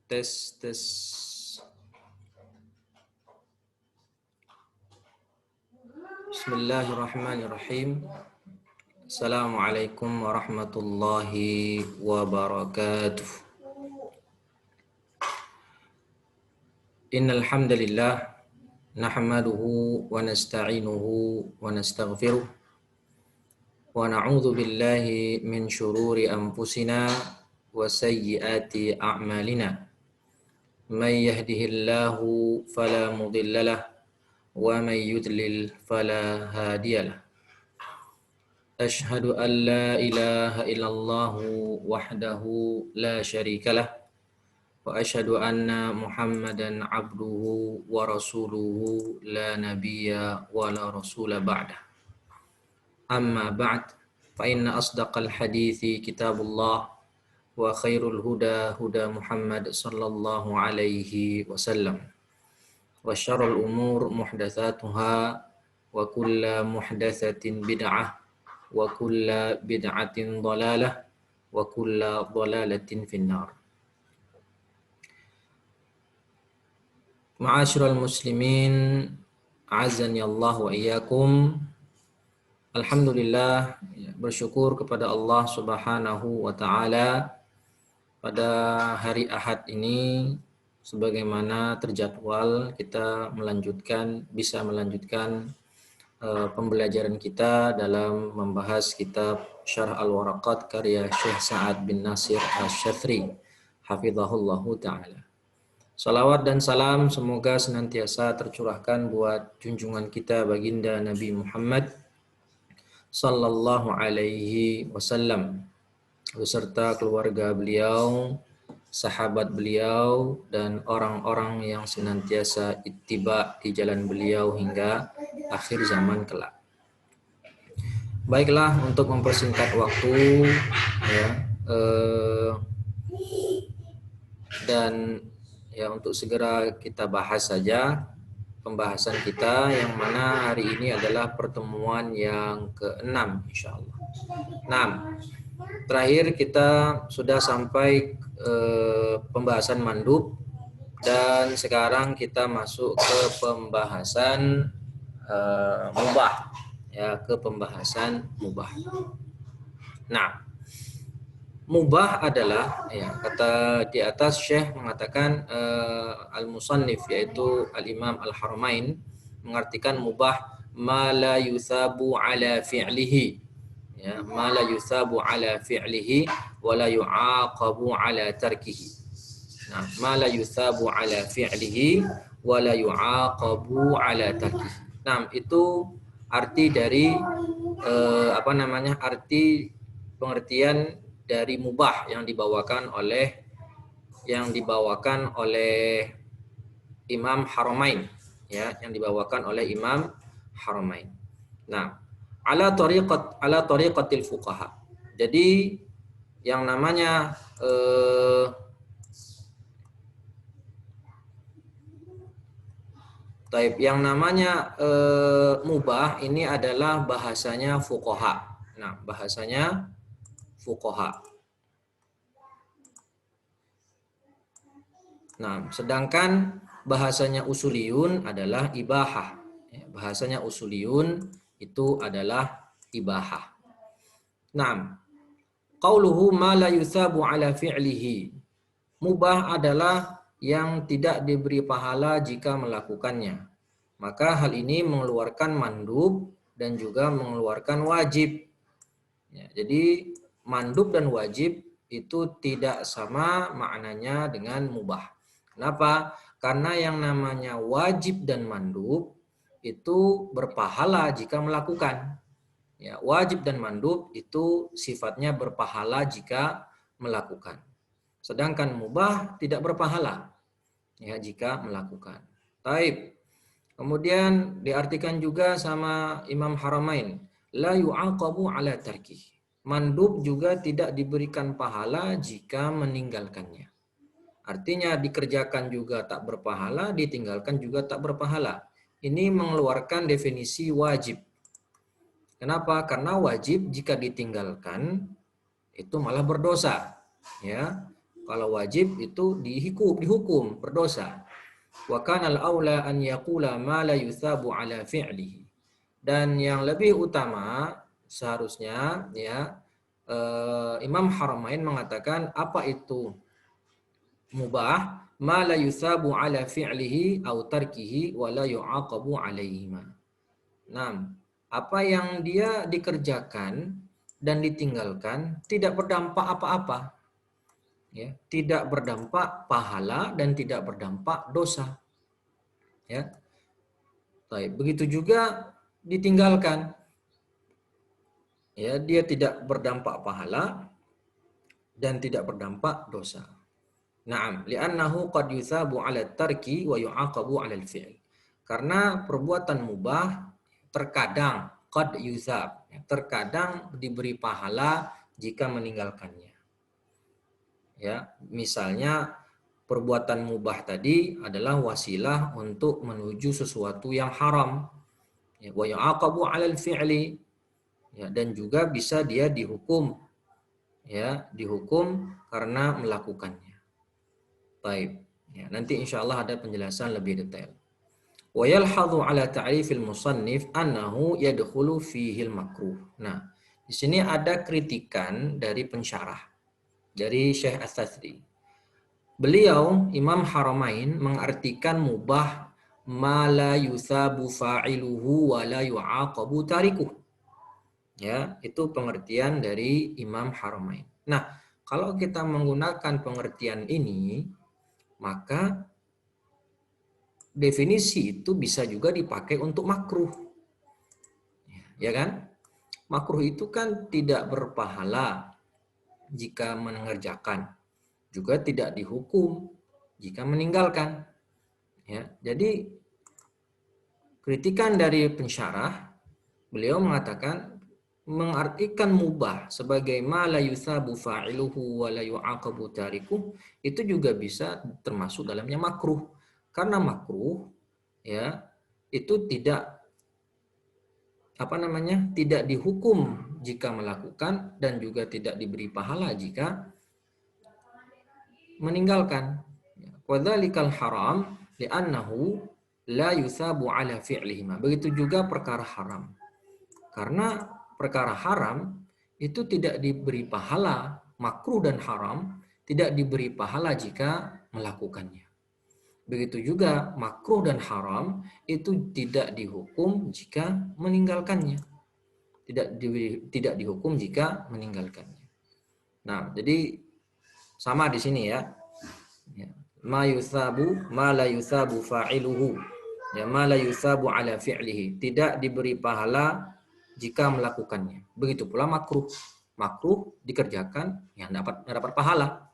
Tes, tes. Bismillahirrahmanirrahim. Assalamualaikum warahmatullahi wabarakatuh. Innal hamdalillah nahmaduhu wa nasta'inuhu wa nastaghfiruh wa na'udzu billahi min syururi anfusina wa sayyiati a'malina. May yahdihillahu fala mudilla lahu wa may yudlil fala hadiya lahu. Ashhadu an la ilaha illallah wahdahu la syarika lah wa ashhadu anna Muhammadan abduhu wa rasuluhu la nabiyya wa la rasula ba'dah. Amma ba'd, fa inna asdaqal hadithi kitabullah wa khairul huda huda Muhammad sallallahu alaihi wasallam wa syarrul umur muhdatsatuha wa kullu muhdatsatin bid'ah wa kulla bid'atin dhalalah wa kulla dhalalatin finnar. Ma'asyiral muslimin, a'azzani Allah wa iyyakum. Alhamdulillah, bersyukur kepada Allah Subhanahu wa taala pada hari Ahad ini sebagaimana terjadwal kita bisa melanjutkan pembelajaran kita dalam membahas kitab Syarh Al-Waraqat karya Syekh Sa'ad bin Nasir Asy-Syafri hafizahullahu taala. Salawat dan salam semoga senantiasa tercurahkan buat junjungan kita baginda Nabi Muhammad sallallahu alaihi wasallam beserta keluarga beliau, sahabat beliau, dan orang-orang yang senantiasa ittiba di jalan beliau hingga akhir zaman kelak. Baiklah, untuk mempersingkat waktu dan untuk segera kita bahas saja pembahasan kita yang mana hari ini adalah pertemuan yang ke-6 insyaallah. 6. Terakhir kita sudah sampai pembahasan mandub dan sekarang kita masuk ke pembahasan mubah, ke pembahasan mubah. Nah, mubah adalah kata di atas Syekh mengatakan al-musannif yaitu al-Imam Al-Haramain mengartikan mubah ma la yuthabu ala fi'lihi, ma la yuthabu ala fi'lihi wa la yu'aqabu ala tarkihi. Nah, ma la yuthabu ala fi'lihi wa la yu'aqabu ala tarkihi. Nah, itu arti dari arti pengertian dari mubah yang dibawakan oleh Imam Haramain, yang dibawakan oleh Imam Haramain. Nah, ala tariqatil fuqaha. Jadi yang namanya mubah ini adalah bahasanya fuqaha. Nah, bahasanya fuqaha. Nah, sedangkan bahasanya usuliyun adalah ibahah. Bahasanya usuliyun itu adalah ibahah. Nah, qauluhu ma la yuthabu ala fi'lihi. Mubah adalah yang tidak diberi pahala jika melakukannya. Maka hal ini mengeluarkan mandub dan juga mengeluarkan wajib. Jadi mandub dan wajib itu tidak sama maknanya dengan mubah. Kenapa? Karena yang namanya wajib dan mandub itu berpahala jika melakukan. Wajib dan mandub itu sifatnya berpahala jika melakukan. Sedangkan mubah tidak berpahala jika melakukan. Taib. Kemudian diartikan juga sama Imam Haramain, la yu'aqabu ala tarkih. Mandub juga tidak diberikan pahala jika meninggalkannya. Artinya dikerjakan juga tak berpahala, ditinggalkan juga tak berpahala. Ini mengeluarkan definisi wajib. Kenapa? Karena wajib jika ditinggalkan itu malah berdosa. Kalau wajib itu dihukum berdosa. Wa kana al-aula an yaqula ma la yuthabu ala fi'lihi. Dan yang lebih utama seharusnya ya Imam Haramain mengatakan apa itu mubah ma la yuthabu ala fi'lihi aw tarkihi wa la yu'aqabu alaihima. Nah, apa yang dia dikerjakan dan ditinggalkan tidak berdampak apa-apa. Ya, tidak berdampak pahala dan tidak berdampak dosa. Ya. Baik, begitu juga ditinggalkan. Ya, dia tidak berdampak pahala dan tidak berdampak dosa. Naam, li'annahu qad yuthabu 'ala tarki wa yu'aqabu 'ala al-fi'l. Karena perbuatan mubah terkadang qad yuthab, terkadang diberi pahala jika meninggalkannya. Ya, misalnya perbuatan mubah tadi adalah wasilah untuk menuju sesuatu yang haram. Ya, wa yu'aqabu 'alal fi'li. Ya, dan juga bisa dia dihukum. Ya, dihukum karena melakukannya. Baik. Ya, nanti insyaallah ada penjelasan lebih detail. Wa yalhadhu 'ala ta'rifil musannif annahu yadkhulu fihi al-makruh. Nah, di sini ada kritikan dari pensyarah dari Syekh As-Satsri. Beliau Imam Haramain mengartikan mubah ma la yusabu fa'iluhu wa la yu'aqabu tarikuh. Ya, itu pengertian dari Imam Haramain. Nah, kalau kita menggunakan pengertian ini, maka definisi itu bisa juga dipakai untuk makruh. Ya kan? Makruh itu kan tidak berpahala jika mengerjakan, juga tidak dihukum jika meninggalkan. Ya, jadi kritikan dari pensyarah, beliau mengatakan mengartikan mubah sebagai ma la yusabu fa'iluhu wa la yu'aqabu tarikuh, itu juga bisa termasuk dalamnya makruh. Karena makruh ya itu tidak tidak dihukum jika melakukan dan juga tidak diberi pahala jika meninggalkan. Wadzalikal haram li'annahu la yusabu ala fi'lihima. Begitu juga perkara haram. Karena perkara haram itu tidak diberi pahala, makruh dan haram tidak diberi pahala jika melakukannya. Begitu juga makruh dan haram itu tidak dihukum jika meninggalkannya. Tidak dihukum jika meninggalkannya. Nah, jadi sama di sini ya. Ma yusabu ma la yusabu fa'iluhu. Ya, ma la yusabu ala fi'lihi. Tidak diberi pahala jika melakukannya. Begitu pula makruh. Makruh dikerjakan yang dapat pahala.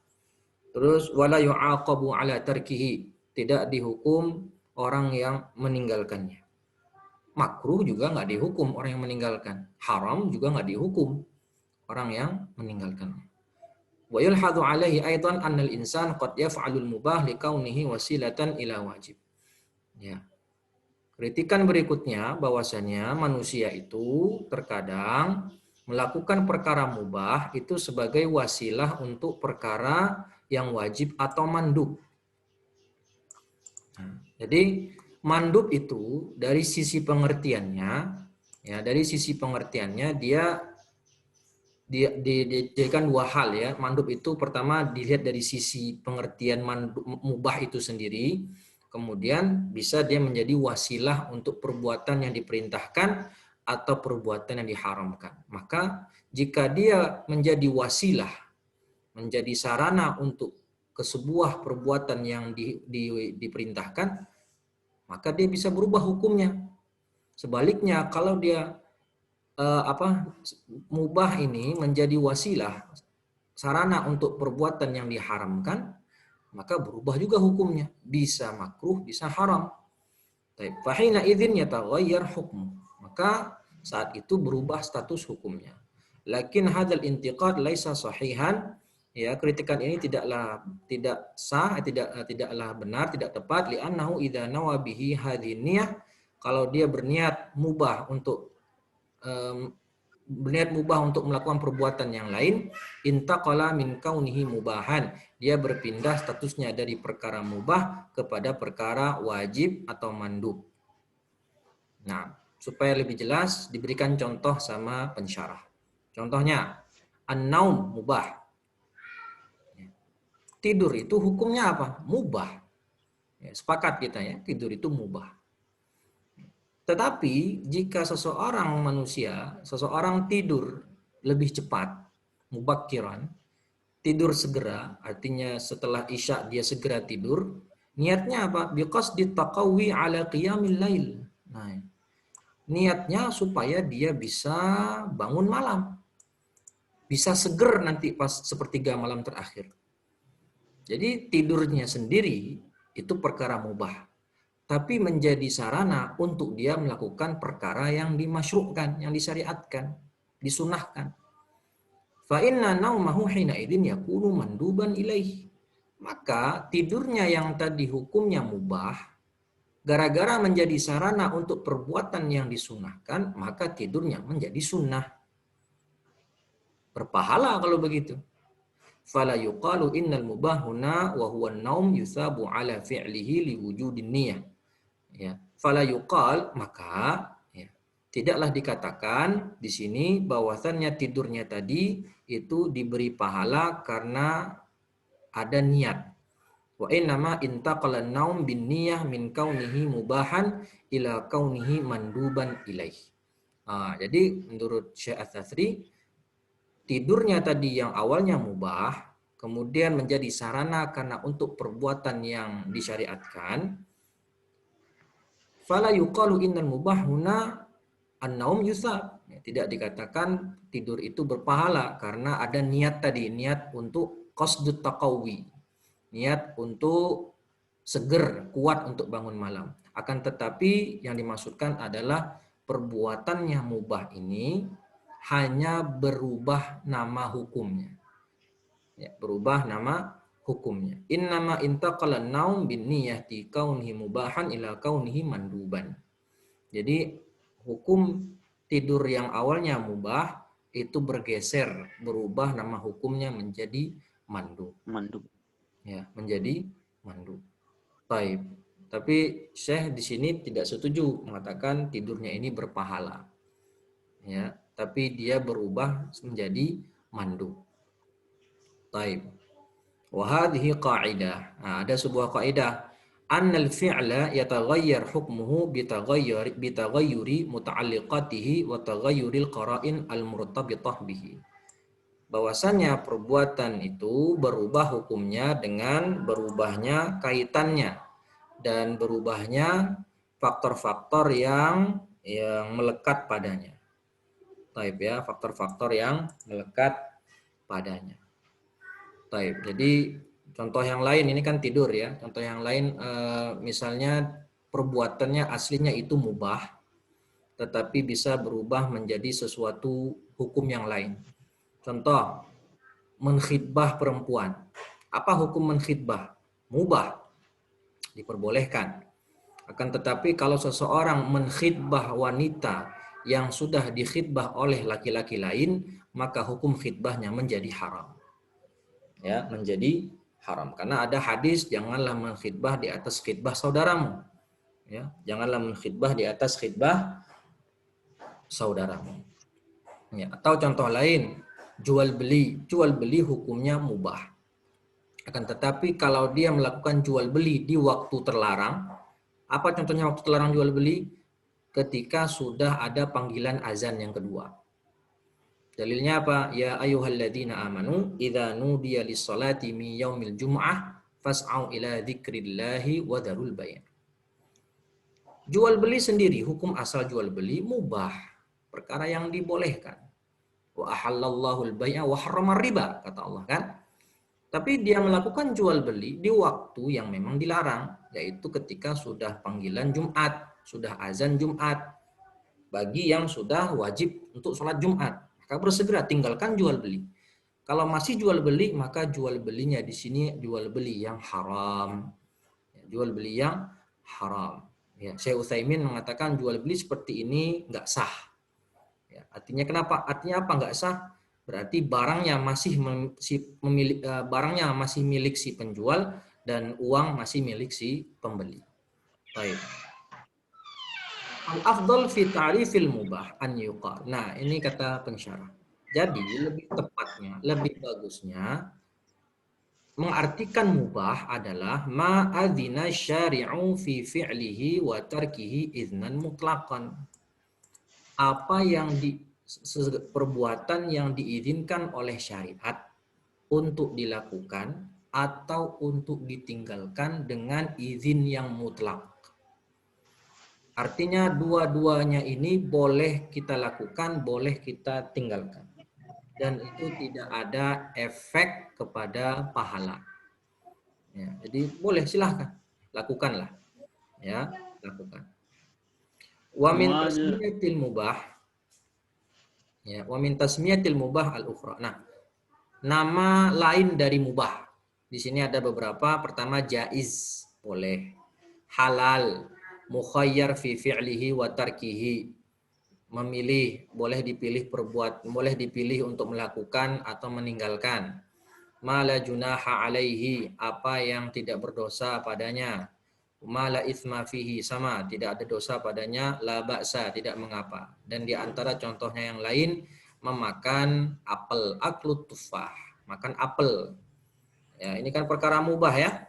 Terus wala yu'aqabu ala tarkihi. Tidak dihukum orang yang meninggalkannya. Makruh juga nggak dihukum orang yang meninggalkan. Haram juga nggak dihukum orang yang meninggalkannya. Wa yulhadhu alaihi aidan annal insan qad yaf'alul mubah likaunihi wasilatan ila wajib. Ya. Kritikan berikutnya bahwasanya manusia itu terkadang melakukan perkara mubah itu sebagai wasilah untuk perkara yang wajib atau mandub. Nah, jadi mandub itu dari sisi pengertiannya, ya dari sisi pengertiannya dia dijadikan dua hal ya. Mandub itu pertama dilihat dari sisi pengertian mubah itu sendiri, kemudian bisa dia menjadi wasilah untuk perbuatan yang diperintahkan atau perbuatan yang diharamkan. Maka jika dia menjadi wasilah, menjadi sarana untuk ke sebuah perbuatan yang diperintahkan, maka dia bisa berubah hukumnya. Sebaliknya kalau dia mubah ini menjadi wasilah, sarana untuk perbuatan yang diharamkan, maka berubah juga hukumnya, bisa makruh, bisa haram. Fahina idzin yataghayyar hukmu. Maka saat itu berubah status hukumnya. Lakin hadzal intiqad laisa sahihan. Ya, kritikan ini tidak sah, tidaklah benar, tidak tepat. Li'annahu idza nawa bihi hadhihi niyah, kalau dia berniat mubah untuk berniat mubah untuk melakukan perbuatan yang lain, intaqala min kaunihi mubahan, dia berpindah statusnya dari perkara mubah kepada perkara wajib atau mandub. Nah, supaya lebih jelas diberikan contoh sama pensyarah. Contohnya, an-naum mubah. Tidur itu hukumnya apa? Mubah. Ya, sepakat kita ya, tidur itu mubah. Tetapi jika seseorang tidur lebih cepat, mubakkiran, tidur segera, artinya setelah isya dia segera tidur, niatnya apa? Biqasdi taqawwi ala qiyamil lail. Nah, niatnya supaya dia bisa bangun malam, bisa seger nanti pas sepertiga malam terakhir. Jadi tidurnya sendiri itu perkara mubah, tapi menjadi sarana untuk dia melakukan perkara yang dimasyru'kan, yang disyariatkan, disunahkan. Fa inna naumahu hina idzin yakunu manduban ilaih. Maka tidurnya yang tadi hukumnya mubah, gara-gara menjadi sarana untuk perbuatan yang disunahkan, maka tidurnya menjadi sunnah. Berpahala kalau begitu. Fala yuqalu innal mubah huna wa huwa an-naum yusabu ala fi'lihi liwujudin niyah. Ya, fala yuqal, maka ya, tidaklah dikatakan di sini bahwasannya tidurnya tadi itu diberi pahala karena ada niat. Wa innama intaqala an-naum bin niyah min kaunihi mubahan ila kaunihi manduban ilaih. Jadi menurut Syekh Ats-Tsatsri, tidurnya tadi yang awalnya mubah, kemudian menjadi sarana karena untuk perbuatan yang disyariatkan. Fala yuqalu innal mubah huna an-naum yusab. Tidak dikatakan tidur itu berpahala karena ada niat tadi, niat untuk qasdut taqawwi. Niat untuk seger, kuat untuk bangun malam. Akan tetapi yang dimaksudkan adalah perbuatan yang mubah ini hanya berubah nama hukumnya. Ya, berubah nama hukumnya. Innama intaqala naum bin niyati kaunihi mubahan ila kaunihi manduban. Jadi hukum tidur yang awalnya mubah itu bergeser, berubah nama hukumnya menjadi mandub. Mandub. Ya, menjadi mandub. Baik. Tapi Syekh di sini tidak setuju mengatakan tidurnya ini berpahala. Ya, tapi dia berubah menjadi mandub. Baik. Wa hadhihi qa'idah. Nah, ada sebuah kaidah, annal fi'la yataghayyar hukmuhu bitaghayyuri muta'alliqatihi wa taghayyuril qara'in al-murtabitah bihi. Bahwasanya perbuatan itu berubah hukumnya dengan berubahnya kaitannya dan berubahnya faktor-faktor yang melekat padanya. Taib ya, faktor-faktor yang melekat padanya. Taib. Jadi contoh yang lain ini kan tidur ya. Contoh yang lain misalnya perbuatannya aslinya itu mubah, tetapi bisa berubah menjadi sesuatu hukum yang lain. Contoh, menkhidbah perempuan. Apa hukum menkhidbah? Mubah, diperbolehkan. Akan tetapi kalau seseorang menkhidbah wanita yang sudah dikhidbah oleh laki-laki lain, maka hukum khidbahnya menjadi haram. Ya, menjadi haram karena ada hadis janganlah menkhidbah di atas khidbah saudaramu. Ya, janganlah menkhidbah di atas khidbah saudaramu. Ya, atau contoh lain, jual beli hukumnya mubah. Akan tetapi kalau dia melakukan jual beli di waktu terlarang, apa contohnya waktu terlarang jual beli? Ketika sudah ada panggilan azan yang kedua. Dalilnya apa? Ya ayyuhalladzina amanu idza nudiya lis-salati min yaumil jum'ah fas'au ila dzikrillahi wa dzarul bai'. Jual beli sendiri, hukum asal jual beli mubah, perkara yang dibolehkan. Wa ahallallahu al-bai'a wa harrama riba, kata Allah kan? Tapi dia melakukan jual beli di waktu yang memang dilarang, yaitu ketika sudah panggilan Jumat, sudah azan Jumat bagi yang sudah wajib untuk sholat Jumat. Maka bersegera tinggalkan jual beli. Kalau masih jual beli, maka jual belinya di sini jual beli yang haram. Jual beli yang haram. Ya, Syekh Utsaimin mengatakan jual beli seperti ini nggak sah. Ya, artinya kenapa? Artinya apa nggak sah? Berarti barangnya masih barangnya masih milik si penjual dan uang masih milik si pembeli. Baik. Al-afdal fi ta'rifil mubah an yuqal. Nah, ini kata pensyarah. Jadi lebih tepatnya, lebih bagusnya mengartikan mubah adalah ma'adzina syari'u fi fi'lihi wa tarkihi iznan mutlaqan. Apa yang perbuatan yang diizinkan oleh syariat untuk dilakukan atau untuk ditinggalkan dengan izin yang mutlak. Artinya dua-duanya ini boleh kita lakukan, boleh kita tinggalkan. Dan itu tidak ada efek kepada pahala. Ya, jadi boleh silahkan, lakukanlah. Ya, lakukan. Wa min tasmiyatil mubah, ya, wa min tasmiyatil mubah al-ukhra. Nah, nama lain dari mubah. Di sini ada beberapa. Pertama jaiz, boleh. Halal, mukhayyar fi fi'lihi wa tarkihi. Memilih, boleh dipilih untuk melakukan atau meninggalkan. Mala junaha alaihi, apa yang tidak berdosa padanya. Mala itsma fihi, sama, tidak ada dosa padanya. La ba'sa, tidak mengapa. Dan di antara contohnya yang lain, memakan apel, aklut tufah, makan apel. Ya, ini kan perkara mubah ya.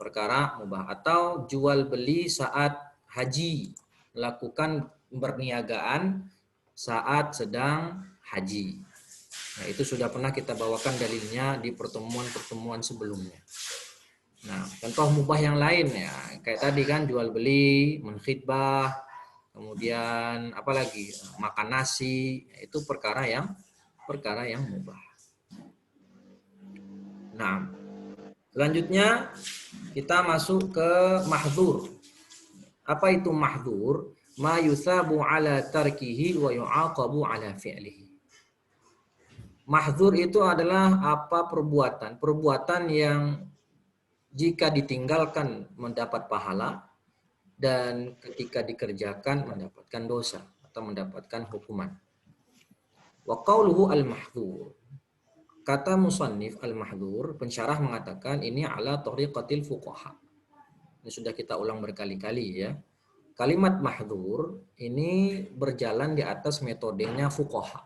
Perkara mubah. Atau jual beli saat haji, melakukan perniagaan saat sedang haji. Nah, itu sudah pernah kita bawakan dalilnya di pertemuan-pertemuan sebelumnya. Nah, contoh mubah yang lain ya, kayak tadi kan jual beli, menkhitbah, kemudian apalagi makan nasi, itu perkara yang mubah. Nah, selanjutnya kita masuk ke mahdzur. Apa itu mahdzur? Ma yusabu ala tarkihi wa yu'aqabu ala fi'lihi. Mahdzur itu adalah apa perbuatan yang jika ditinggalkan mendapat pahala dan ketika dikerjakan mendapatkan dosa atau mendapatkan hukuman. Wa qauluhu al-mahdzur. Kata musannif al-mahdzur, pensyarah mengatakan ini ala tariqatil fuqaha. Ini sudah kita ulang berkali-kali ya. Kalimat mahdzur ini berjalan di atas metodenya fuqaha.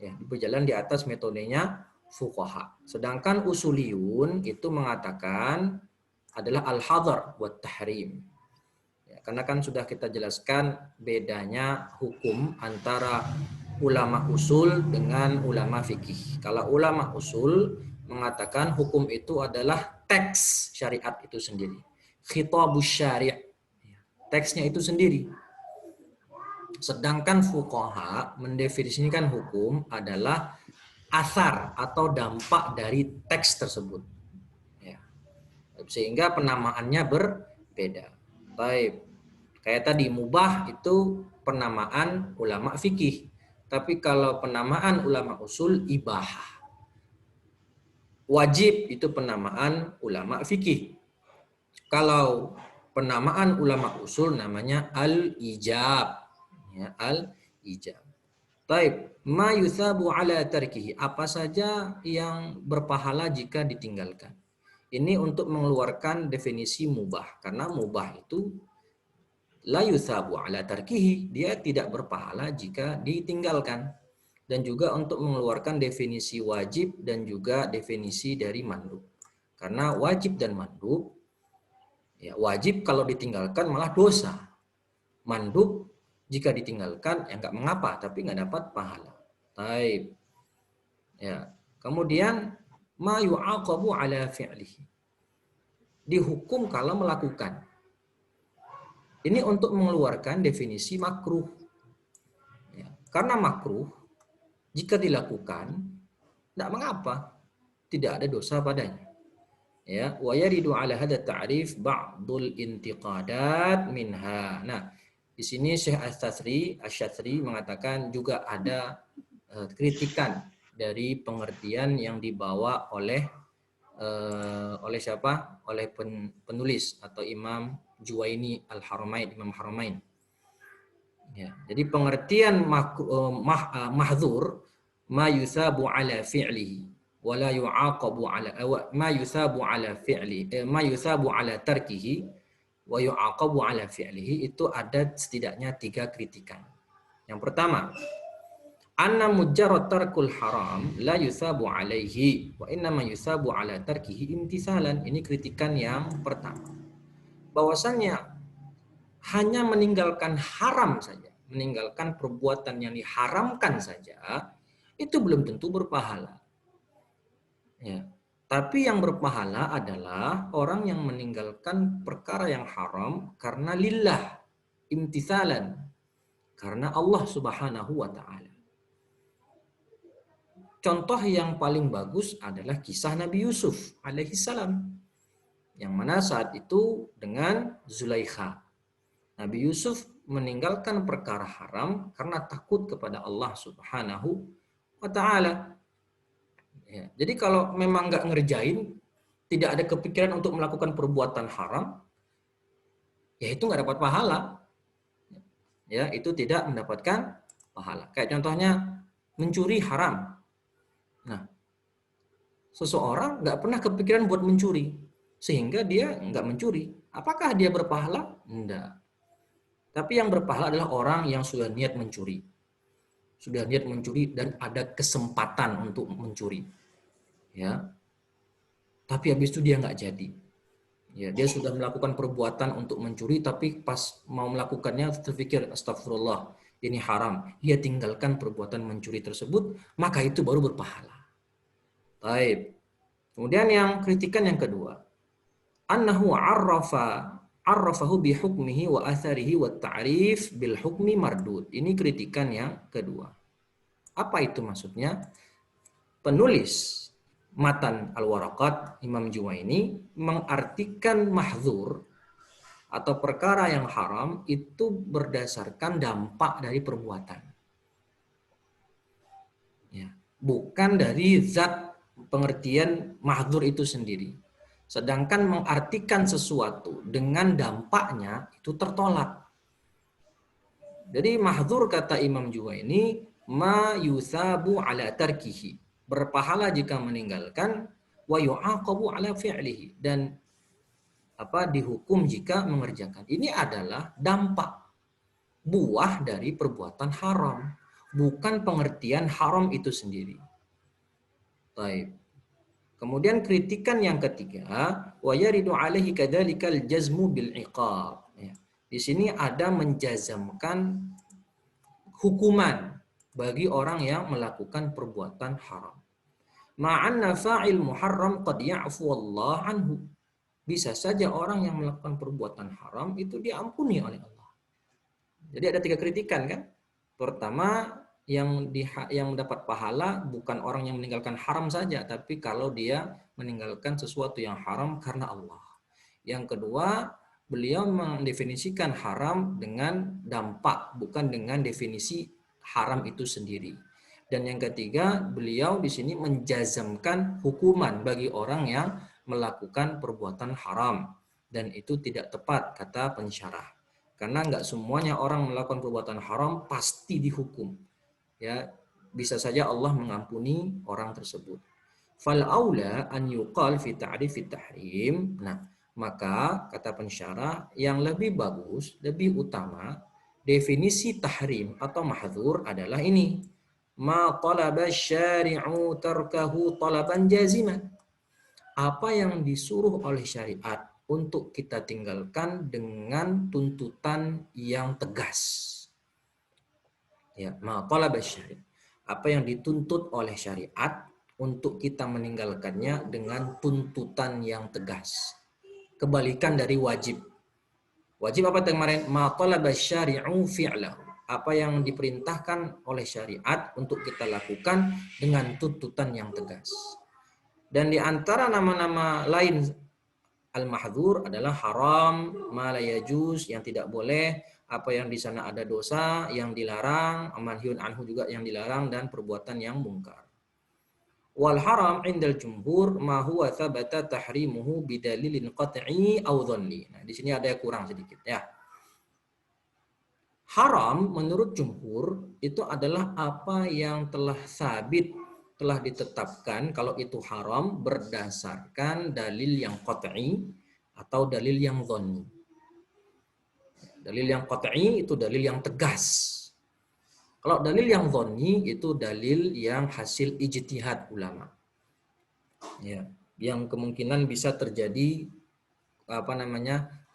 Ya, berjalan di atas metodenya fuqaha. Sedangkan usuliyun itu mengatakan adalah al-hadar wa tahrim. Ya, karena kan sudah kita jelaskan bedanya hukum antara ulama usul dengan ulama fikih. Kalau ulama usul mengatakan hukum itu adalah teks syariat itu sendiri. Khitabus syari'. Teksnya itu sendiri. Sedangkan fuqaha mendefinisikan hukum adalah asar atau dampak dari teks tersebut. Ya. Sehingga penamaannya berbeda. Baik. Kayak tadi mubah itu penamaan ulama fikih. Tapi kalau penamaan ulama usul ibahah. Wajib itu penamaan ulama fikih. Kalau penamaan ulama usul namanya al-ijab. Ya, al-ijab. Taib, ma yusabu ala tarkihi. Apa saja yang berpahala jika ditinggalkan. Ini untuk mengeluarkan definisi mubah. Karena mubah itu la yusabu ala tarkihi, dia tidak berpahala jika ditinggalkan. Dan juga untuk mengeluarkan definisi wajib dan juga definisi dari mandub. Karena wajib dan mandub, ya wajib kalau ditinggalkan malah dosa. Mandub jika ditinggalkan ya nggak mengapa, tapi nggak dapat pahala. Taib. Ya. Kemudian ma yu'aqabu ala fi'lihi. Dihukum kalau melakukan. Ini untuk mengeluarkan definisi makruh. Ya, karena makruh, jika dilakukan, tidak mengapa. Tidak ada dosa padanya. Ya, wa yaridu ala hadha ta'rif ba'dul intiqadat minha. Nah, di sini Syekh Asy-Syatsri mengatakan juga ada kritikan dari pengertian yang dibawa oleh siapa? Oleh penulis atau Imam Juwaini Al-Haramain, Imam Haramain. Ya, jadi pengertian mahdzur ma yusabu ala fi'lihi wa la yu'aqabu ala ma yusabu ala fi'li ma yusabu ala tarkihi wa yu'aqabu ala fi'lihi, itu ada setidaknya 3 kritikan. Yang pertama, anna mujarrad tarkul haram la yusabu alaihi wa innama yusabu ala tarkihi imtisalan. Ini kritikan yang pertama. Bahwasannya hanya meninggalkan haram saja, meninggalkan perbuatan yang diharamkan saja, itu belum tentu berpahala. Ya. Tapi yang berpahala adalah orang yang meninggalkan perkara yang haram karena lillah, imtithalan, karena Allah Subhanahu wa taala. Contoh yang paling bagus adalah kisah Nabi Yusuf alaihi salam, yang mana saat itu dengan Zulaikha. Nabi Yusuf meninggalkan perkara haram karena takut kepada Allah Subhanahu wa taala. Ya, jadi kalau memang nggak ngerjain, tidak ada kepikiran untuk melakukan perbuatan haram, ya itu nggak dapat pahala. Ya, itu tidak mendapatkan pahala. Kayak contohnya mencuri haram. Nah, seseorang nggak pernah kepikiran buat mencuri, sehingga dia nggak mencuri. Apakah dia berpahala? Enggak. Tapi yang berpahala adalah orang yang sudah niat mencuri. Sudah niat mencuri dan ada kesempatan untuk mencuri. Ya. Tapi habis itu dia nggak jadi. Ya, dia sudah melakukan perbuatan untuk mencuri, tapi pas mau melakukannya terpikir, astagfirullah, ini haram. Dia tinggalkan perbuatan mencuri tersebut, maka itu baru berpahala. Baik. Kemudian yang kritikan yang kedua, annahu arrafahu bihukmihi wa atharihi wa ta'rif bil hukmi mardud. Ini kritikan yang kedua. Apa itu maksudnya? Penulis Matan Al-Waraqat, Imam Juwaini, mengartikan mahdzur atau perkara yang haram itu berdasarkan dampak dari perbuatan. Ya, bukan dari zat pengertian mahdzur itu sendiri. Sedangkan mengartikan sesuatu dengan dampaknya itu tertolak. Jadi mahdzur kata Imam Juwaini, ma yusabu ala tarkihi, berpahala jika meninggalkan, wa yu'aqabu ala fi'lihi, dan dihukum jika mengerjakan. Ini adalah dampak buah dari perbuatan haram, bukan pengertian haram itu sendiri. Baik. Kemudian kritikan yang ketiga, wa yaridu alaihi kadzalikal jazmu bil iqab. Ya. Di sini ada menjazamkan hukuman bagi orang yang melakukan perbuatan haram. Ma'anna fa'il muharram qad ya'fu Allah anhu. Bisa saja orang yang melakukan perbuatan haram itu diampuni oleh Allah. Jadi ada 3 kritikan kan? Pertama, yang mendapat pahala bukan orang yang meninggalkan haram saja, tapi kalau dia meninggalkan sesuatu yang haram karena Allah. Yang kedua, beliau mendefinisikan haram dengan dampak, bukan dengan definisi haram itu sendiri. Dan yang ketiga, beliau di sini menjazamkan hukuman bagi orang yang melakukan perbuatan haram, dan itu tidak tepat kata pensyarah. Karena nggak semuanya orang melakukan perbuatan haram pasti dihukum. Ya, bisa saja Allah mengampuni orang tersebut. Fal aula an yuqal fi ta'rif tahrim. Nah, maka kata pensyarah yang lebih bagus, lebih utama, definisi tahrim atau mahdzur adalah ini. Ma talaba syari'u tarkahu talaban jaziman. Apa yang disuruh oleh syariat untuk kita tinggalkan dengan tuntutan yang tegas. Ya, ma talaba syari'. Apa yang dituntut oleh syariat untuk kita meninggalkannya dengan tuntutan yang tegas. Kebalikan dari wajib. Wajib apa kemarin? Ma talaba syari'u fi'lahu. Apa yang diperintahkan oleh syariat untuk kita lakukan dengan tuntutan yang tegas. Dan di antara nama-nama lain al-mahdzur adalah haram, ma la yajuz, yang tidak boleh, apa yang di sana ada dosa yang dilarang, manhyun anhu juga yang dilarang, dan perbuatan yang mungkar. Wal haram indal jumhur ma huwa thabata tahrimuhu bidalilin qat'i aw dhanni. Nah, di sini ada yang kurang sedikit ya. Haram menurut jumhur itu adalah apa yang telah sabit, telah ditetapkan kalau itu haram berdasarkan dalil yang qat'i atau dalil yang dhonni. Dalil yang qat'i itu dalil yang tegas. Kalau dalil yang dhonni itu dalil yang hasil ijtihad ulama. Ya, yang kemungkinan bisa terjadi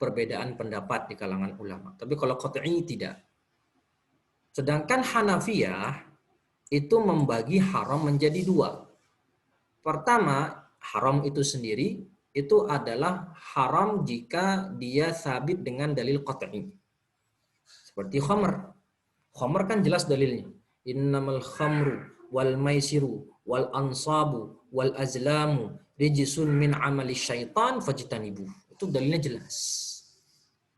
perbedaan pendapat di kalangan ulama. Tapi kalau qat'i tidak. Sedangkan Hanafiyah itu membagi haram menjadi dua. Pertama, haram itu sendiri itu adalah haram jika dia sabit dengan dalil qat'i. Seperti khamr. Khamr kan jelas dalilnya. Innamal khamru wal maisiru wal ansabu wal azlamu rijsun min amali syaitan fajtanibu. Itu dalilnya jelas.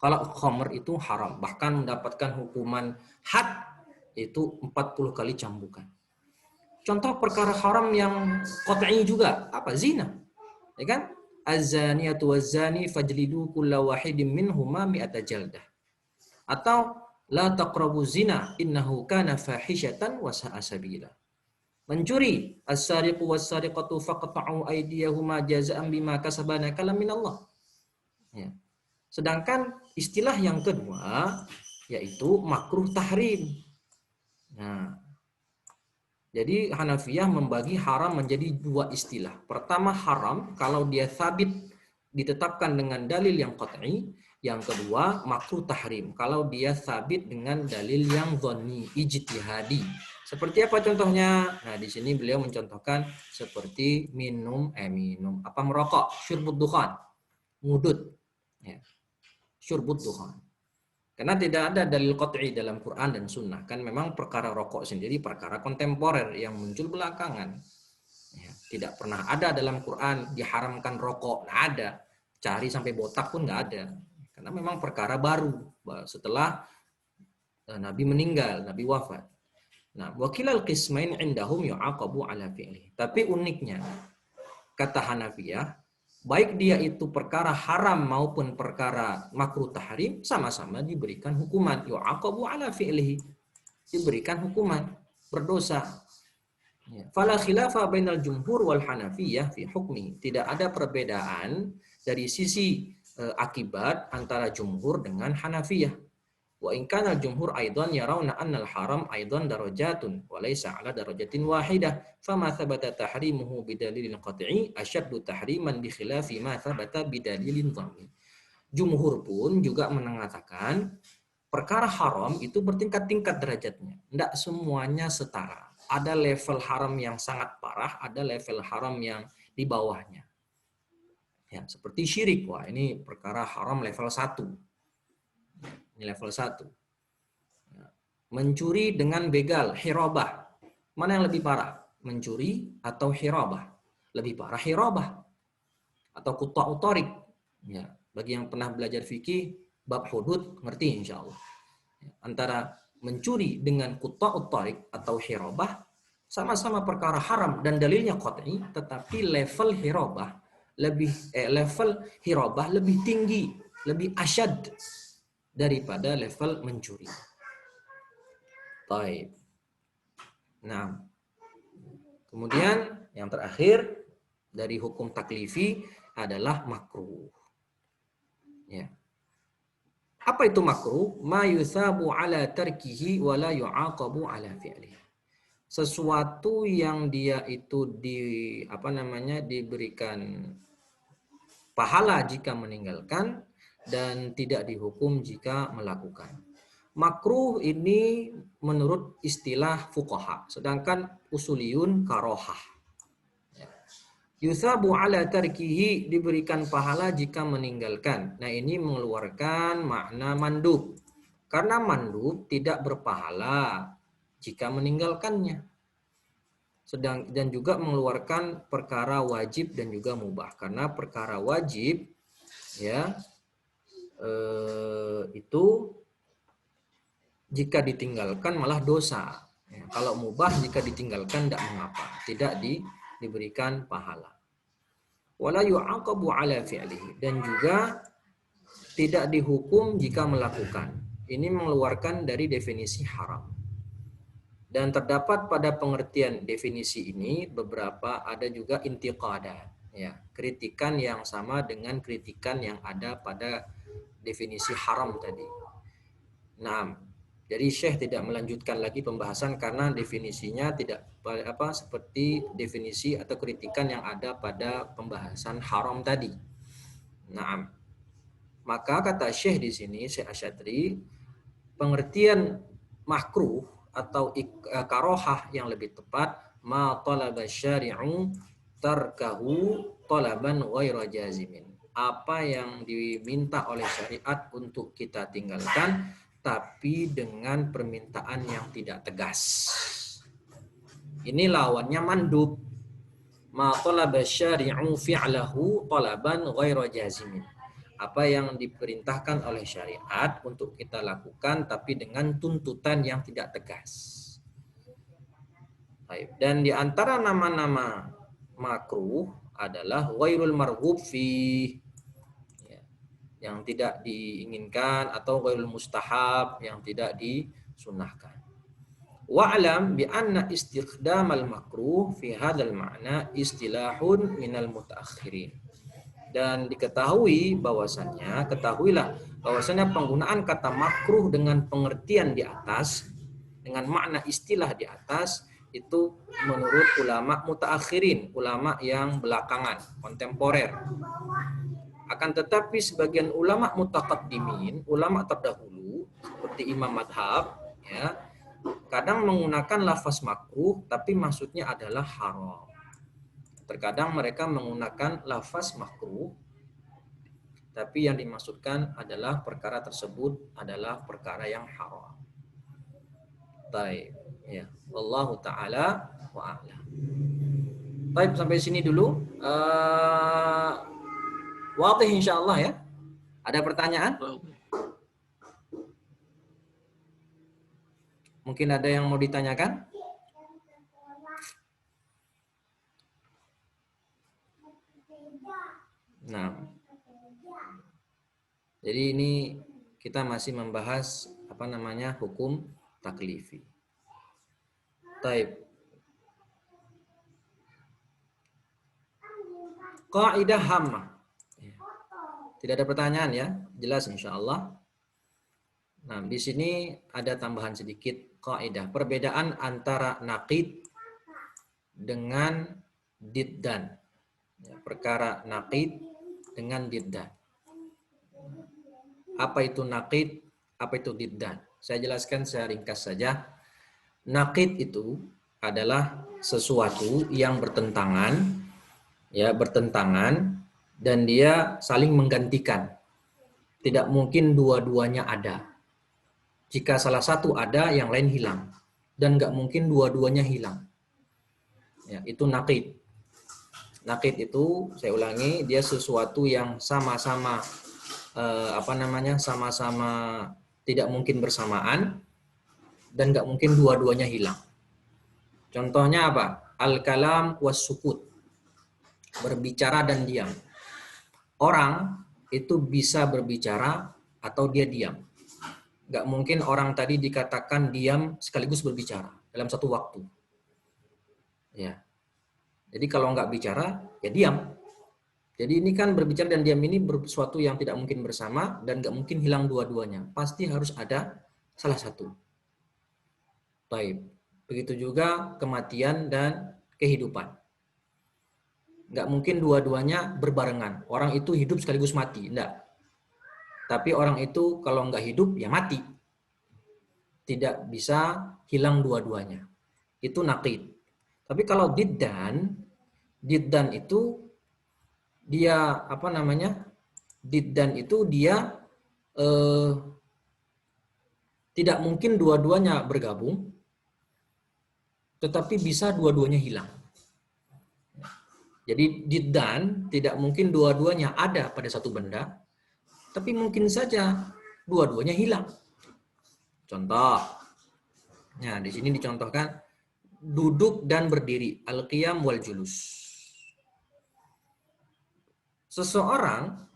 Kalau khamr itu haram, bahkan mendapatkan hukuman had itu 40 kali cambukan. Contoh perkara haram yang qat'i juga, apa? Zina. Ya kan? Az-zaniyatu waz-zani fajlidu kulla wahidin minhuma mi'ata jaldah. Atau la taqrabu zina innahu kana fahishatan wa sa'a sabila. Mencuri, as-sariqu was-sariqatu faqta'u aydiyahuma jazaa'an bima kasaba nakalan minallah. Ya. Sedangkan istilah yang kedua yaitu makruh tahrim. Nah, jadi Hanafiyah membagi haram menjadi dua istilah. Pertama haram kalau dia sabit ditetapkan dengan dalil yang qat'i. Yang kedua makruh tahrim kalau dia sabit dengan dalil yang dhonni, ijtihadi. Seperti apa contohnya? Nah, di sini beliau mencontohkan seperti merokok, syurbud dukhan, ngudut. Ya. Syurbud dukhan. Karena tidak ada dalil qat'i dalam Quran dan Sunnah. Kan memang perkara rokok sendiri perkara kontemporer yang muncul belakangan. Ya, tidak pernah ada dalam Quran diharamkan rokok. Nggak ada. Cari sampai botak pun nggak ada. Karena memang perkara baru setelah Nabi meninggal, Nabi wafat. Nah, wakilal qismain indahum yu'aqabu ala fi'li. Tapi uniknya, kata Hanafiyah, baik dia itu perkara haram maupun perkara makruh tahrim sama-sama diberikan hukuman. Yu'aqabu ala fi'lihi. Diberikan hukuman berdosa. Fala khilafa bainal jumhur wal hanafiyah fi hukmi. Tidak ada perbedaan dari sisi akibat antara jumhur dengan Hanafiyah. Wa in kana al-jumhur aidan yarawna anna al-haram aidan darajatun wa laysa ala darajatin wahidah fama thabata tahrimuhu bidalilin qat'i ashaddu tahriman bi khilafi ma thabata bidalilin dhammi. Jumhur pun juga mengatakan perkara haram itu bertingkat-tingkat derajatnya. Tidak semuanya setara. Ada level haram yang sangat parah, ada level haram yang di bawahnya. Ya, seperti syirik. Wah, ini perkara haram level 1. Ini level 1. Mencuri dengan begal, hirabah. Mana yang lebih parah? Mencuri atau hirabah? Lebih parah hirabah. Atau quta'ut thariq. Ya, bagi yang pernah belajar fikih, bab hudud, ngerti insyaallah. Antara mencuri dengan quta'ut thariq atau hirabah, sama-sama perkara haram dan dalilnya qat'i, tetapi level hirabah lebih tinggi, lebih asyad daripada level mencuri. Baik. Nah, kemudian yang terakhir dari hukum taklifi adalah makruh. Ya. Apa itu makruh? Ma yusabu ala tarkihi wa la yu'aqabu ala fi'lihi. Sesuatu yang dia itu diberikan pahala jika meninggalkan dan tidak dihukum jika melakukan. Makruh ini menurut istilah fuqaha, sedangkan usuliyun karohah. Yusabu ala tarkihi, diberikan pahala jika meninggalkan. Nah, ini mengeluarkan makna mandub. Karena mandub tidak berpahala jika meninggalkannya. Dan juga mengeluarkan perkara wajib dan juga mubah. Karena perkara wajib ya itu jika ditinggalkan malah dosa. Ya, kalau mubah jika ditinggalkan tidak mengapa, tidak diberikan pahala. Wala yu'aqabu ala fi'lihi, dan juga tidak dihukum jika melakukan. ini mengeluarkan dari definisi haram. Dan terdapat pada pengertian definisi ini beberapa ada juga intiqadat, ya, kritikan yang sama dengan kritikan yang ada pada definisi haram tadi. Nah, jadi Syekh tidak melanjutkan lagi pembahasan karena definisinya tidak seperti definisi atau kritikan yang ada pada pembahasan haram tadi. Nah, maka kata Syekh di sini, Syekh Asy'adri, pengertian makruh atau karohah yang lebih tepat, ma talaba syari'u tarkahu talaban ghaira jazimin. Apa yang diminta oleh syariat untuk kita tinggalkan, tapi dengan permintaan yang tidak tegas. Ini lawannya mandub. Ma talaba syari'u fi'lahu talaban ghaira jazimin. Apa yang diperintahkan oleh syariat untuk kita lakukan tapi dengan tuntutan yang tidak tegas. Dan di antara nama-nama makruh adalah ghairul marghub fi, yang tidak diinginkan, atau ghairul mustahab, yang tidak disunnahkan. Wa'lam bi anna istikhdamal makruh fi hadzal ma'na istilahun minal mutaakhirin. Dan ketahuilah bahwasannya penggunaan kata makruh dengan pengertian di atas, dengan makna istilah di atas, itu menurut ulama mutaakhirin, ulama yang belakangan, kontemporer. Akan tetapi sebagian ulama mutaqaddimin, ulama terdahulu seperti Imam Madhab, ya, kadang menggunakan lafaz makruh tapi maksudnya adalah haram. Terkadang mereka menggunakan lafaz makruh, tapi yang dimaksudkan adalah perkara tersebut adalah perkara yang haram. Baik, ya. Wallahu taala wa a'lam. Baik, sampai sini dulu. Wadih insyaallah ya. Ada pertanyaan? Mungkin ada yang mau ditanyakan? Nah, jadi ini kita masih membahas hukum taklifi. Taib. Qaidah hammah. Tidak ada pertanyaan ya, jelas insyaallah. Nah, di sini ada tambahan sedikit kaidah, perbedaan antara naqid dengan diddan. Ya, perkara naqid dengan diddan. Apa itu naqid? Apa itu diddan? Saya jelaskan secara ringkas saja. Naqid itu adalah sesuatu yang bertentangan, ya, bertentangan, dan dia saling menggantikan. Tidak mungkin dua-duanya ada. Jika salah satu ada, yang lain hilang, dan nggak mungkin dua-duanya hilang. Ya, itu naqid. Naqid itu, saya ulangi, dia sesuatu yang sama-sama sama-sama tidak mungkin bersamaan dan nggak mungkin dua-duanya hilang. Contohnya apa? Al-kalam was sukut, berbicara dan diam. Orang itu bisa berbicara atau dia diam. Nggak mungkin orang tadi dikatakan diam sekaligus berbicara dalam satu waktu. Ya. Jadi kalau nggak bicara, ya diam. Jadi ini kan berbicara dan diam ini sesuatu yang tidak mungkin bersama dan nggak mungkin hilang dua-duanya. Pasti harus ada salah satu. Baik. Begitu juga kematian dan kehidupan. Nggak mungkin dua-duanya berbarengan. Orang itu hidup sekaligus mati. Enggak. Tapi orang itu kalau nggak hidup, ya mati. Tidak bisa hilang dua-duanya. Itu naqid. Tapi kalau diddan itu dia diddan itu dia tidak mungkin dua-duanya bergabung, tetapi bisa dua-duanya hilang. Jadi diddan tidak mungkin dua-duanya ada pada satu benda, tapi mungkin saja dua-duanya hilang. Contoh, nah di sini dicontohkan duduk dan berdiri, al-qiyam wal julus. Seseorang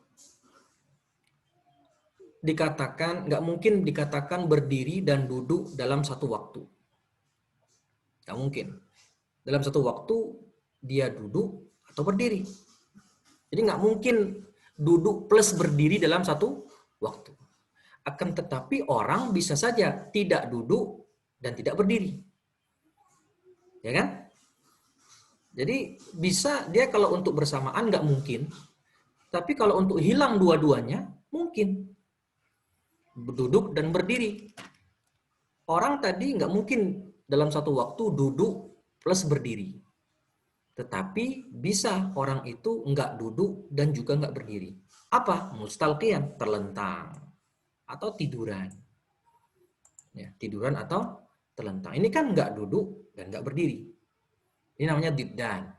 nggak mungkin dikatakan berdiri dan duduk dalam satu waktu. Nggak mungkin. Dalam satu waktu dia duduk atau berdiri. Jadi nggak mungkin duduk plus berdiri dalam satu waktu. Akan tetapi orang bisa saja tidak duduk dan tidak berdiri. Ya kan? Jadi bisa dia kalau untuk bersamaan nggak mungkin. Tapi kalau untuk hilang dua-duanya, mungkin. Duduk dan berdiri. Orang tadi nggak mungkin dalam satu waktu duduk plus berdiri. Tetapi bisa orang itu nggak duduk dan juga nggak berdiri. Apa? Mustalqiyan, terlentang. Atau tiduran. Ya, tiduran atau terlentang. Ini kan nggak duduk dan nggak berdiri. Ini namanya diddan.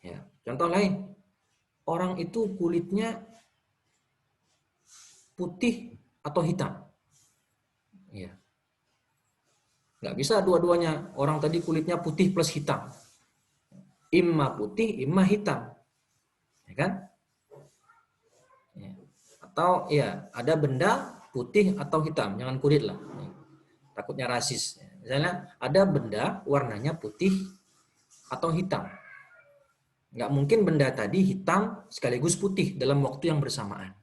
Ya, contoh lain. Orang itu kulitnya putih atau hitam. Ya. Nggak bisa dua-duanya. Orang tadi kulitnya putih plus hitam. Imma putih, imma hitam. Ya kan? Ya. Atau ya, ada benda putih atau hitam. Jangan kulit lah. Takutnya rasis. Misalnya ada benda warnanya putih atau hitam. Nggak mungkin benda tadi hitam sekaligus putih dalam waktu yang bersamaan.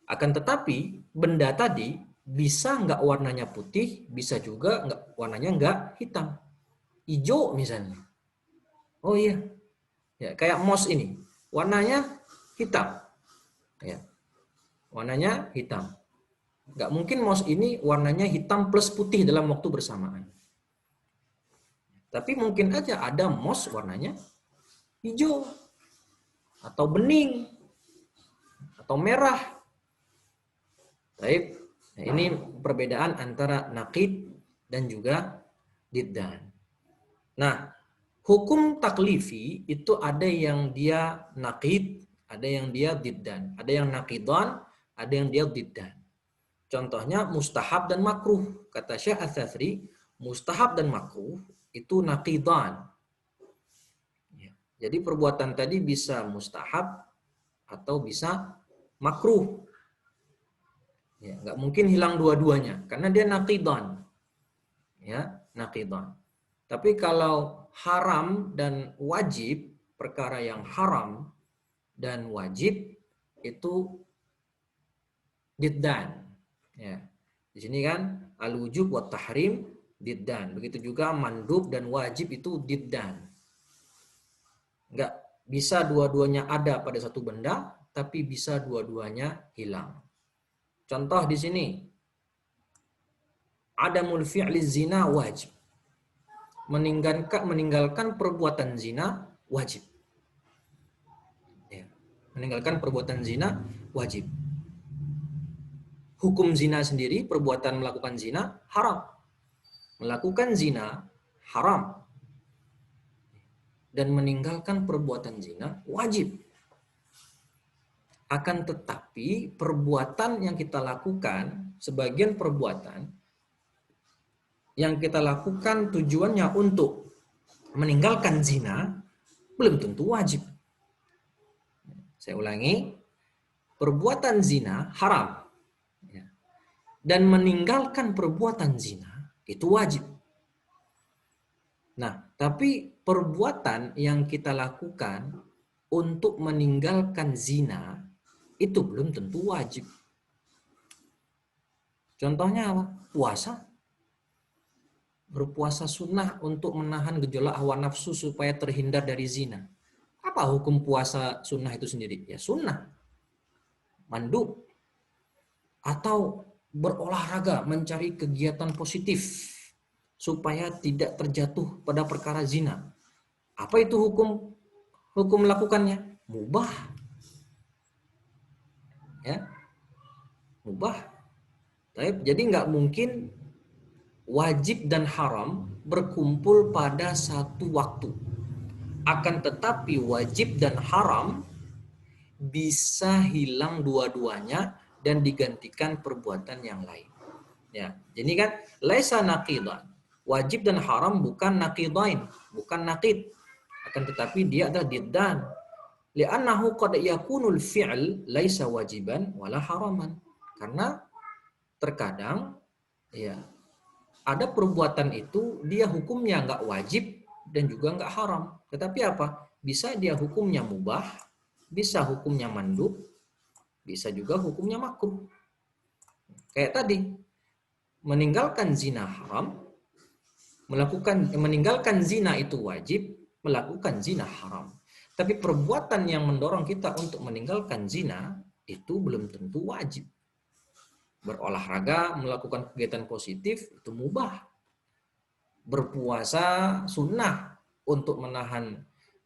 Akan tetapi benda tadi bisa nggak warnanya putih, bisa juga nggak warnanya nggak hitam. Hijau misalnya. Oh iya, ya, kayak mouse ini, warnanya hitam. Ya, warnanya hitam. Nggak mungkin mouse ini warnanya hitam plus putih dalam waktu bersamaan. Tapi mungkin aja ada mouse warnanya hijau, atau bening, atau merah. Baik, nah, ini perbedaan antara naqid dan juga diddan. Nah, hukum taklifi itu ada yang dia naqid, ada yang dia diddan. Ada yang naqidan, ada yang dia diddan. Contohnya mustahab dan makruh. Kata Syekh Ats-Tsatsri, mustahab dan makruh itu naqidan. Ya. Jadi perbuatan tadi bisa mustahab atau bisa makruh. Ya, nggak mungkin hilang dua-duanya karena dia naqidan. Ya, naqidan. Tapi kalau haram dan wajib, perkara yang haram dan wajib itu diddan. Ya. Di sini kan al-wujub wa tahrim diddan. Begitu juga mandub dan wajib itu diddan. Nggak bisa dua-duanya ada pada satu benda, tapi bisa dua-duanya hilang. Contoh di sini, adamul fi'li zina wajib. Meninggalkan perbuatan zina wajib. Ya. Meninggalkan perbuatan zina wajib. Hukum zina sendiri, perbuatan melakukan zina haram. Melakukan zina haram. Dan meninggalkan perbuatan zina wajib. Akan tetapi perbuatan yang kita lakukan, sebagian perbuatan yang kita lakukan tujuannya untuk meninggalkan zina, belum tentu wajib. Saya ulangi, perbuatan zina haram. Dan meninggalkan perbuatan zina itu wajib. Nah, tapi perbuatan yang kita lakukan untuk meninggalkan zina itu belum tentu wajib. Contohnya apa? Puasa. Berpuasa sunnah untuk menahan gejolak hawa nafsu supaya terhindar dari zina. Apa hukum puasa sunnah itu sendiri? Ya sunnah. Mandub. Atau berolahraga, mencari kegiatan positif supaya tidak terjatuh pada perkara zina. Apa itu hukum melakukannya? Mubah. Ya. Mubah. Jadi nggak mungkin wajib dan haram berkumpul pada satu waktu. Akan tetapi wajib dan haram bisa hilang dua-duanya dan digantikan perbuatan yang lain. Ya, jadi kan laisa naqidan. Wajib dan haram bukan naqidain, bukan naqid. Akan tetapi dia adalah diddan. Li'annahu qad yakunul fi'l laisa wajiban wala haraman. Karena terkadang ya ada perbuatan itu dia hukumnya nggak wajib dan juga nggak haram. Tetapi apa? Bisa dia hukumnya mubah, bisa hukumnya mandub, bisa juga hukumnya makruh. Kayak tadi, meninggalkan zina haram, meninggalkan zina itu wajib, melakukan zina haram. Tapi perbuatan yang mendorong kita untuk meninggalkan zina itu belum tentu wajib. Berolahraga, melakukan kegiatan positif itu mubah. Berpuasa sunnah untuk menahan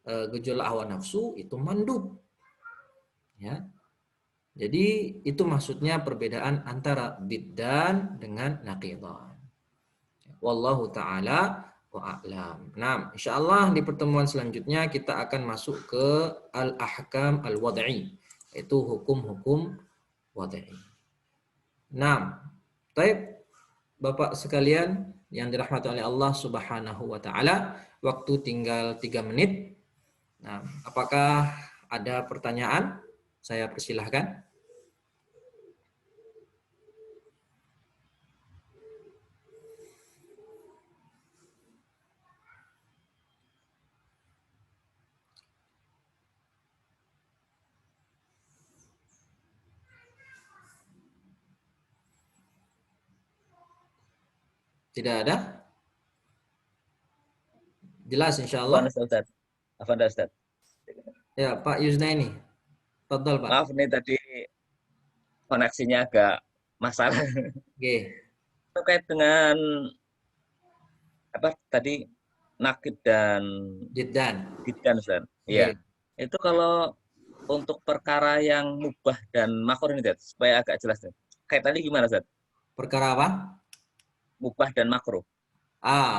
gejolak hawa nafsu itu mandub. Ya. Jadi itu maksudnya perbedaan antara biddan dengan naqidan. Wallahu ta'ala wa'a'lam. Nah, insyaallah di pertemuan selanjutnya kita akan masuk ke al-ahkam al-wad'i, yaitu hukum-hukum wad'i. Nah, baik Bapak sekalian yang dirahmati oleh Allah Subhanahu wa taala, waktu tinggal 3 menit. Nah, apakah ada pertanyaan? Saya persilahkan. Tidak ada? Jelas insyaallah. Apa Ustaz? Ya, Pak Yuznaini. Tafadhol, Pak. Maaf nih tadi koneksinya agak masalah. Oke. Terkait dengan apa tadi nakid dan Jiddan. bid'ah Ustaz. Iya. Oke. Itu kalau untuk perkara yang mubah dan makruh ini Ustaz, supaya agak jelas Ustaz. Kayak tadi gimana Ustaz? Perkara apa? Mubah dan makruh.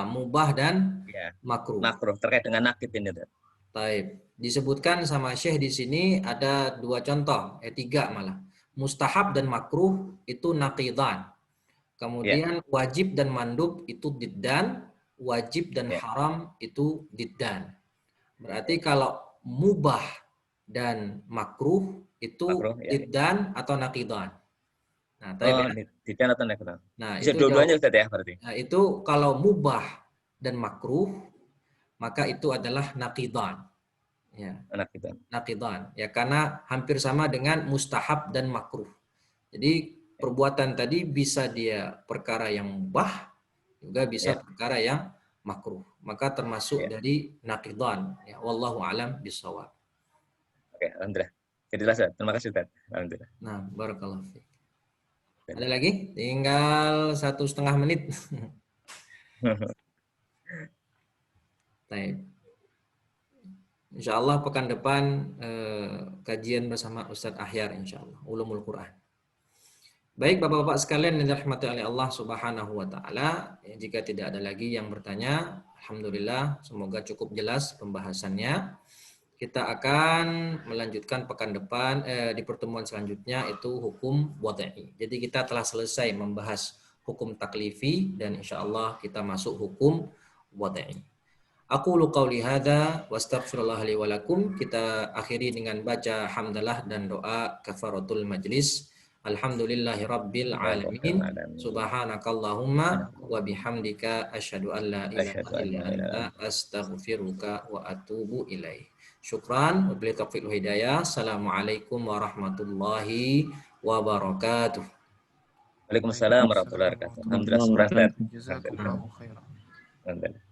Mubah dan Iya. makruh. Makruh terkait dengan nakid ini Ustaz. Taib. Disebutkan sama Syekh di sini ada 2 contoh, 3 malah. Mustahab dan makruh itu naqidan. Iya. Kemudian wajib dan mandub itu diddan, wajib dan Iya. haram itu diddan. Berarti kalau mubah dan makruh itu Makruh ya. diddan atau naqidan. Nah, Oh, taib ya. did'ah atau nakid. Nah, Bisa itu dua-duanya jawab. Ustaz ya berarti. Nah, itu kalau mubah dan makruh maka itu adalah naqidan. Ya, Nakid. naqidan. Ya, karena hampir sama dengan mustahab dan makruh. Jadi perbuatan tadi bisa dia perkara yang mubah, juga bisa Ya. perkara yang makruh. Maka termasuk Ya. dari naqidan. Ya, wallahu alam bisawab. Oke, alhamdulillah. Jadilah Ustaz. Terima kasih Ustaz. Alhamdulillah. Nah, barakallahu fiik. Ada lagi? Tinggal 1,5 menit. Baik. Insyaallah pekan depan kajian bersama Ustadz Ahyar insyaallah ulumul Quran. Baik Bapak-bapak sekalian yang dirahmati oleh Allah Subhanahu wa taala, jika tidak ada lagi yang bertanya, alhamdulillah semoga cukup jelas pembahasannya. Kita akan melanjutkan pekan depan di pertemuan selanjutnya itu hukum wad'i. Jadi kita telah selesai membahas hukum taklifi dan insyaallah kita masuk hukum wad'i. Aqulu qauli hadza wa astaghfirullah li wa lakum. Kita akhiri dengan baca hamdalah dan doa kafaratul majlis. Alhamdulillahi rabbil alamin. Subhanakallahumma wa bihamdika asyhadu an la ilaha illa anta astaghfiruka wa atubu ilaih. Syukran wabillahi taufiq wal hidayah. Assalamualaikum warahmatullahi wabarakatuh. Waalaikumsalam warahmatullahi wabarakatuh. Alhamdulillah. Jazakumullahu khairan. Alhamdulillah.